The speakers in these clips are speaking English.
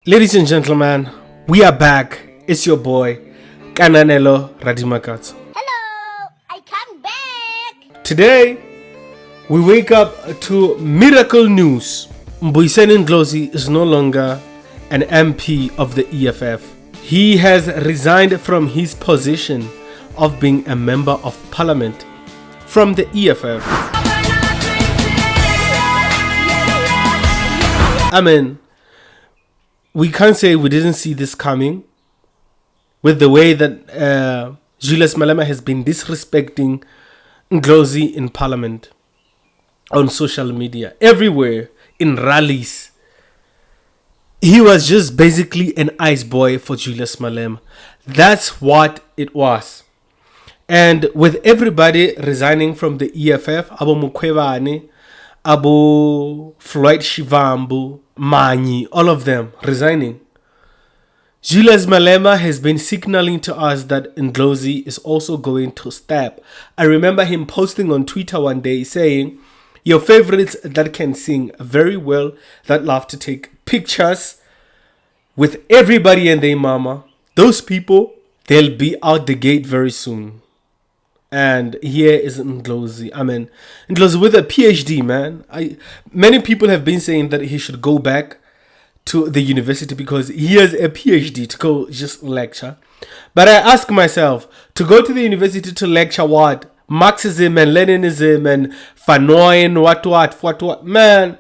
Ladies and gentlemen, we are back. It's your boy, Kananelo Radimakatso. Hello, I come back. Today, we wake up to miracle news. Ndlozi is no longer an MP of the EFF. He has resigned from his position of being a member of parliament from the EFF. We can't say we didn't see this coming with the way that Julius Malema has been disrespecting Ndlozi in parliament, on social media, everywhere, in rallies. He was just basically an ice boy for Julius Malema. That's what it was. And with everybody resigning from the EFF, Abo Mukwevane, Abo Floyd Shivambu, Manyi, all of them resigning, Julius Malema has been signaling to us that Ndlozi is also going to step. I remember him posting on Twitter one day saying, your favorites that can sing very well, that love to take pictures with everybody and their mama, those people, they'll be out the gate very soon. And here is Ndlozi. Ndlozi with a PhD, man. Many people have been saying that he should go back to the university because he has a PhD to go just lecture. But I ask myself, to go to the university to lecture what? Marxism and Leninism and Fanon, what? Man,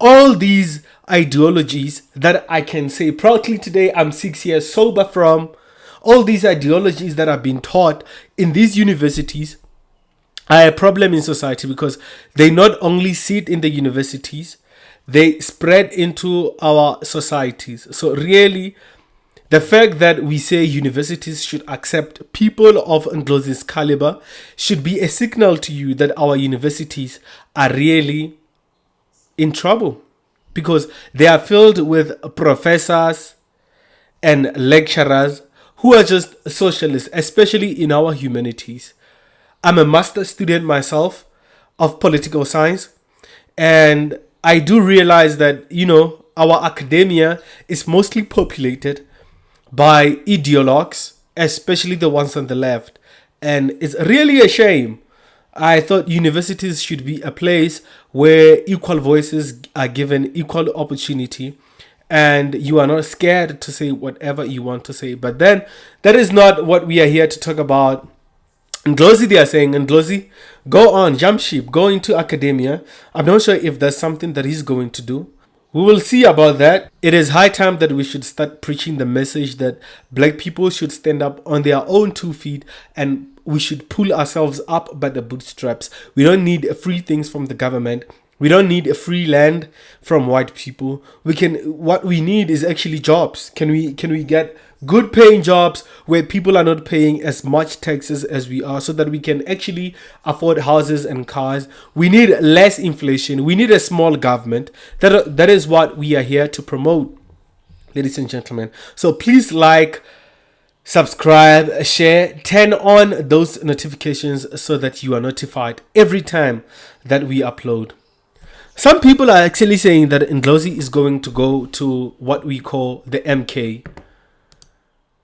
all these ideologies that I can say proudly today I'm 6 years sober from, all these ideologies that are being taught in these universities are a problem in society because they not only sit in the universities, they spread into our societies. So really, the fact that we say universities should accept people of Ndlozi's caliber should be a signal to you that our universities are really in trouble because they are filled with professors and lecturers who are just socialists, especially in our humanities. I'm a master's student myself of political science, and I do realize that, our academia is mostly populated by ideologues, especially the ones on the left. And it's really a shame. I thought universities should be a place where equal voices are given equal opportunity and you are not scared to say whatever you want to say. But then that is not what we are here to talk about. Ndlozi, they are saying, Ndlozi, go on, jump ship, go into academia. I'm not sure if that's something that he's going to do. We will see about that. It is high time that we should start preaching the message that black people should stand up on their own 2 feet and we should pull ourselves up by the bootstraps. We don't need free things from the government. We don't need a free land from white people. What we need is actually jobs. Can we get good paying jobs where people are not paying as much taxes as we are so that we can actually afford houses and cars? We need less inflation. We need a small government. That is what we are here to promote, ladies and gentlemen. So please like, subscribe, share, turn on those notifications so that you are notified every time that we upload. Some people are actually saying that Ndlozi is going to go to what we call the MK.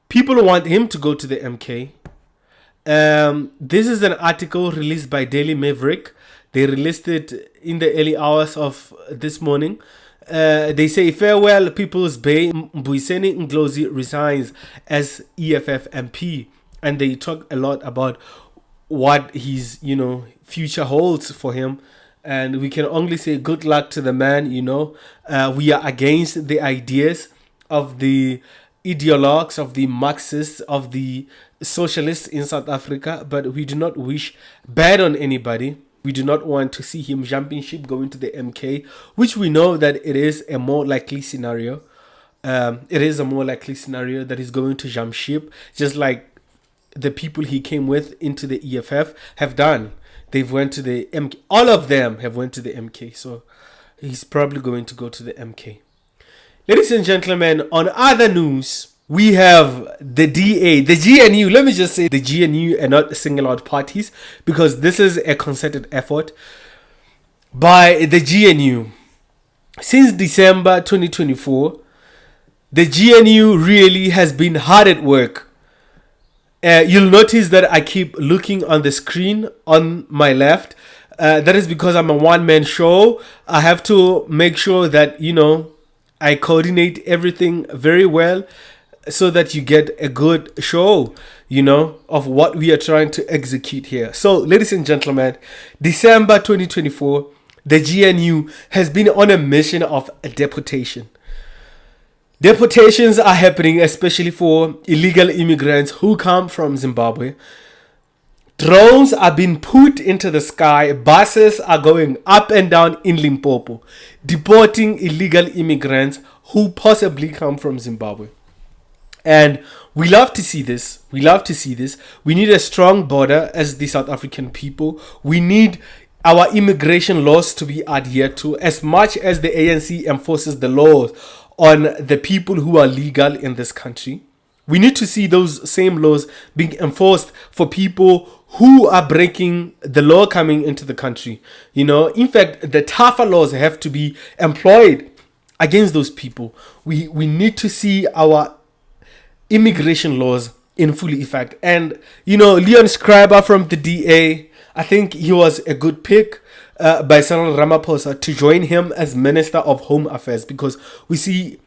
People want him to go to the MK. This is an article released by Daily Maverick. They released it in the early hours of this morning. They say, farewell People's Bay, Mbuyiseni Ndlozi resigns as EFF MP. And they talk a lot about what his, future holds for him. And we can only say good luck to the man, We are against the ideas of the ideologues, of the Marxists, of the socialists in South Africa, but we do not wish bad on anybody. We do not want to see him jumping ship going to the MK, which we know that it is a more likely scenario. It is a more likely scenario that he's going to jump ship, just like the people he came with into the EFF have done. They've went to the MK. All of them have went to the MK. So he's probably going to go to the MK. Ladies and gentlemen, on other news, we have the DA, the GNU. Let me just say the GNU and not single out parties because this is a concerted effort by the GNU. Since December 2024, the GNU really has been hard at work. You'll notice that I keep looking on the screen on my left. That is because I'm a one-man show. I have to make sure that, I coordinate everything very well so that you get a good show, of what we are trying to execute here. So, ladies and gentlemen, December 2024, the GNU has been on a mission of deportation. Deportations are happening, especially for illegal immigrants who come from Zimbabwe. Drones are being put into the sky. Buses are going up and down in Limpopo, deporting illegal immigrants who possibly come from Zimbabwe. And we love to see this. We love to see this. We need a strong border as the South African people. We need our immigration laws to be adhered to as much as the ANC enforces the laws on the people who are legal in this country. We need to see those same laws being enforced for people who are breaking the law coming into the country. In fact, the tougher laws have to be employed against those people. We need to see our immigration laws in full effect. And, Leon Schreiber from the DA, I think he was a good pick by Cyril Ramaphosa to join him as Minister of Home Affairs, because we see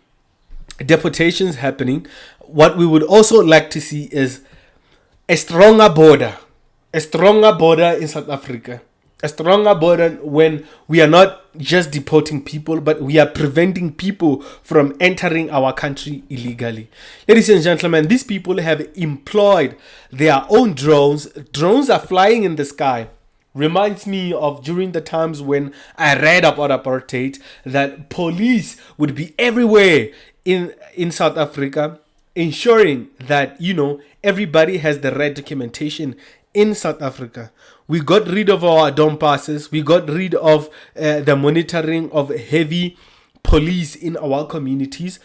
deportations happening. What we would also like to see is a stronger border in South Africa. A stronger border when we are not just deporting people, but we are preventing people from entering our country illegally. Ladies and gentlemen, these people have employed their own drones. Drones are flying in the sky. Reminds me of during the times when I read about apartheid, that police would be everywhere in South Africa, ensuring that, everybody has the right documentation in South Africa. We got rid of our dome passes. We got rid of the monitoring of heavy police in our communities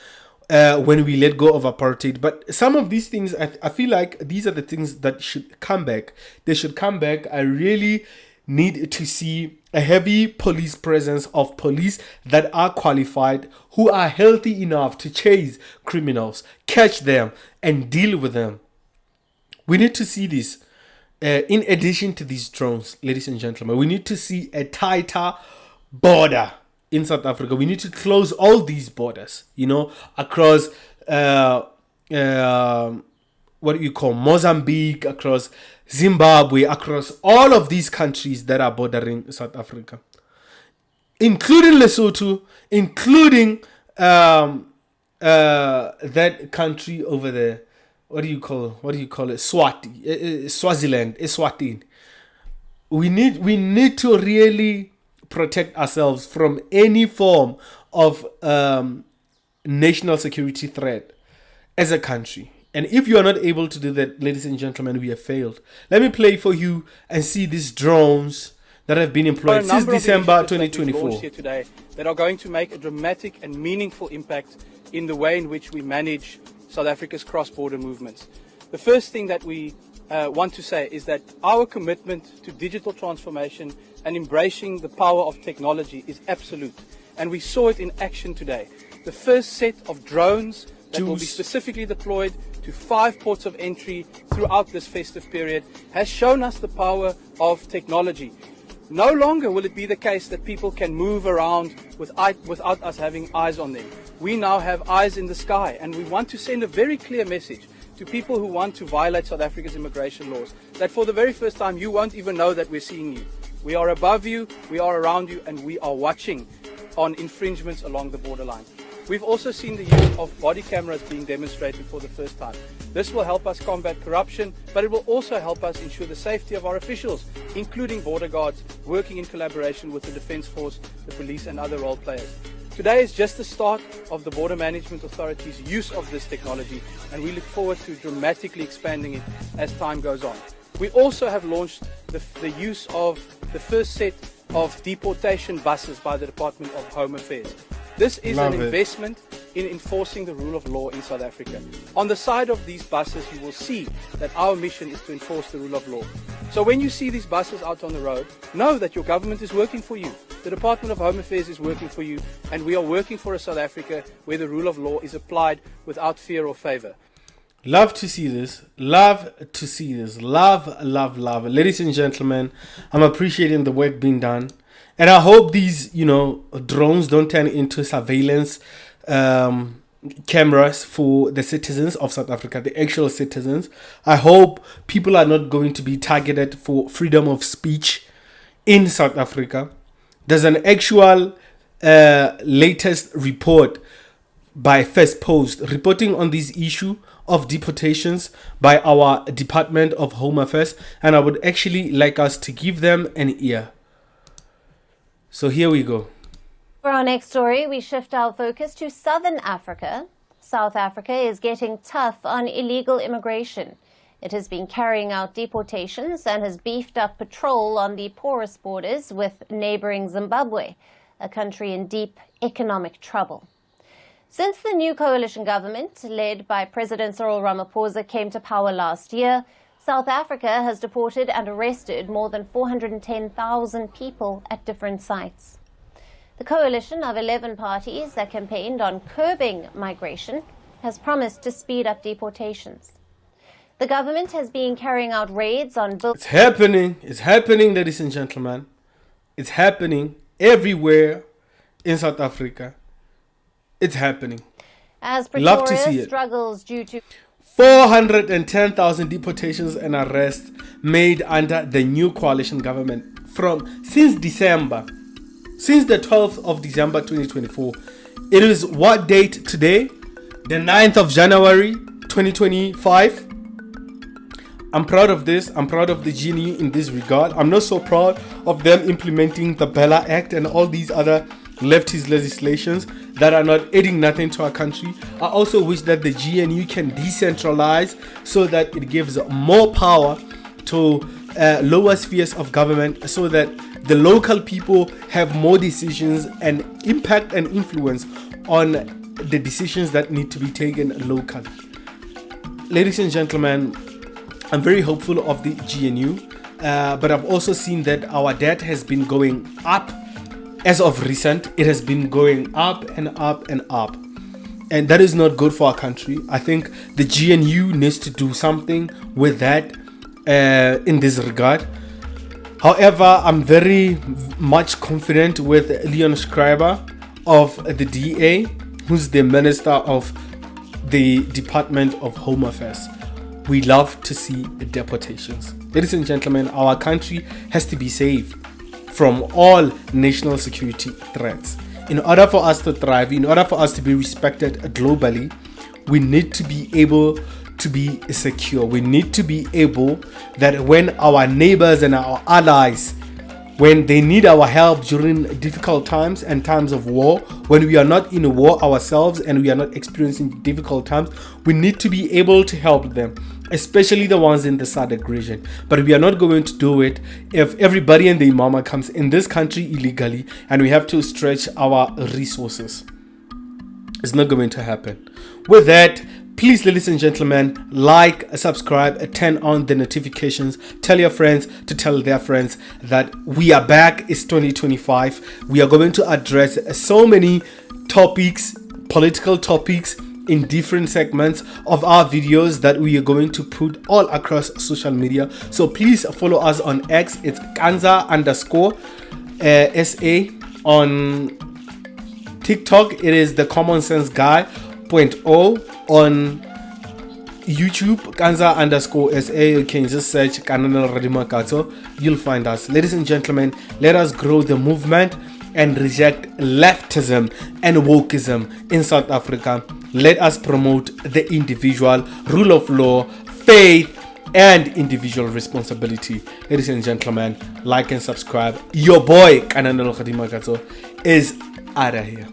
when we let go of apartheid. But some of these things, I feel like these are the things that should come back. They should come back. I really need to see a heavy police presence of police that are qualified, who are healthy enough to chase criminals, catch them, and deal with them. We need to see this. In addition to these drones, ladies and gentlemen, we need to see a tighter border in South Africa. We need to close all these borders, across Mozambique, across Zimbabwe, across all of these countries that are bordering South Africa, including Lesotho, including that country over there. What do you call it? Swaziland, Eswatini. We need to really protect ourselves from any form of national security threat as a country. And if you are not able to do that, ladies and gentlemen, we have failed. Let me play for you and see these drones that have been employed since December 2024. Here today that are going to make a dramatic and meaningful impact in the way in which we manage South Africa's cross-border movements. The first thing that we want to say is that our commitment to digital transformation and embracing the power of technology is absolute. And we saw it in action today. The first set of drones that will be specifically deployed to 5 ports of entry throughout this festive period has shown us the power of technology. No longer will it be the case that people can move around without us having eyes on them. We now have eyes in the sky, and we want to send a very clear message to people who want to violate South Africa's immigration laws, that for the very first time you won't even know that we're seeing you. We are above you, we are around you, and we are watching on infringements along the borderline. We've also seen the use of body cameras being demonstrated for the first time. This will help us combat corruption, but it will also help us ensure the safety of our officials, including border guards, working in collaboration with the Defence Force, the police and other role players. Today is just the start of the Border Management Authority's use of this technology, and we look forward to dramatically expanding it as time goes on. We also have launched the use of the first set of deportation buses by the Department of Home Affairs. This is an investment in enforcing the rule of law in South Africa. On the side of these buses, you will see that our mission is to enforce the rule of law. So when you see these buses out on the road, know that your government is working for you. The Department of Home Affairs is working for you, and we are working for a South Africa where the rule of law is applied without fear or favor. Love to see this. Love to see this. Love, love, love. Ladies and gentlemen, I'm appreciating the work being done. And I hope these, drones don't turn into surveillance cameras for the citizens of South Africa, the actual citizens. I hope people are not going to be targeted for freedom of speech in South Africa. There's an actual latest report by First Post reporting on this issue of deportations by our Department of Home Affairs, and I would actually like us to give them an ear. So here we go. For our next story, we shift our focus to Southern Africa. South Africa is getting tough on illegal immigration. It has been carrying out deportations and has beefed up patrol on the porous borders with neighboring Zimbabwe, a country in deep economic trouble. Since the new coalition government, led by President Cyril Ramaphosa, came to power last year, South Africa has deported and arrested more than 410,000 people at different sites. The coalition of 11 parties that campaigned on curbing migration has promised to speed up deportations. The government has been carrying out raids on... It's happening, ladies and gentlemen. It's happening everywhere in South Africa. It's happening. As Love to see Pretoria it. struggles due to 410,000 deportations and arrests made under the new coalition government since the 12th of December 2024. It is what date today? The 9th of January 2025. I'm proud of this. I'm proud of the GNU in this regard. I'm not so proud of them implementing the Bella Act and all these other leftist legislations that are not adding nothing to our country. I also wish that the GNU can decentralize so that it gives more power to lower spheres of government, so that the local people have more decisions and impact and influence on the decisions that need to be taken locally. Ladies and gentlemen, I'm very hopeful of the GNU, but I've also seen that our debt has been going up. As of recent, it has been going up and up and up. And that is not good for our country. I think the GNU needs to do something with that in this regard. However, I'm very much confident with Leon Schreiber of the DA, who's the Minister of the Department of Home Affairs. We love to see the deportations. Ladies and gentlemen, our country has to be safe from all national security threats. In order for us to thrive, in order for us to be respected globally, we need to be able to be secure. We need to be able that when our neighbors and our allies, when they need our help during difficult times and times of war, when we are not in a war ourselves and we are not experiencing difficult times, we need to be able to help them, especially the ones in the SADC region. But we are not going to do it if everybody and their mama comes in this country illegally and we have to stretch our resources. It's not going to happen. With that, please, ladies and gentlemen, like, subscribe, turn on the notifications, tell your friends to tell their friends that we are back. It's 2025. We are going to address so many topics, political topics, in different segments of our videos that we are going to put all across social media. So please follow us on X. It's Kanza_SA. On TikTok, it is the Common Sense Guy .0. On YouTube, Kanza_SA. You can just search Kananel Radimakato. You'll find us. Ladies and gentlemen, let us grow the movement and reject leftism and wokeism in South Africa. Let us promote the individual, rule of law, faith, and individual responsibility. Ladies and gentlemen, like and subscribe. Your boy, Kananel Khadimakato, is out of here.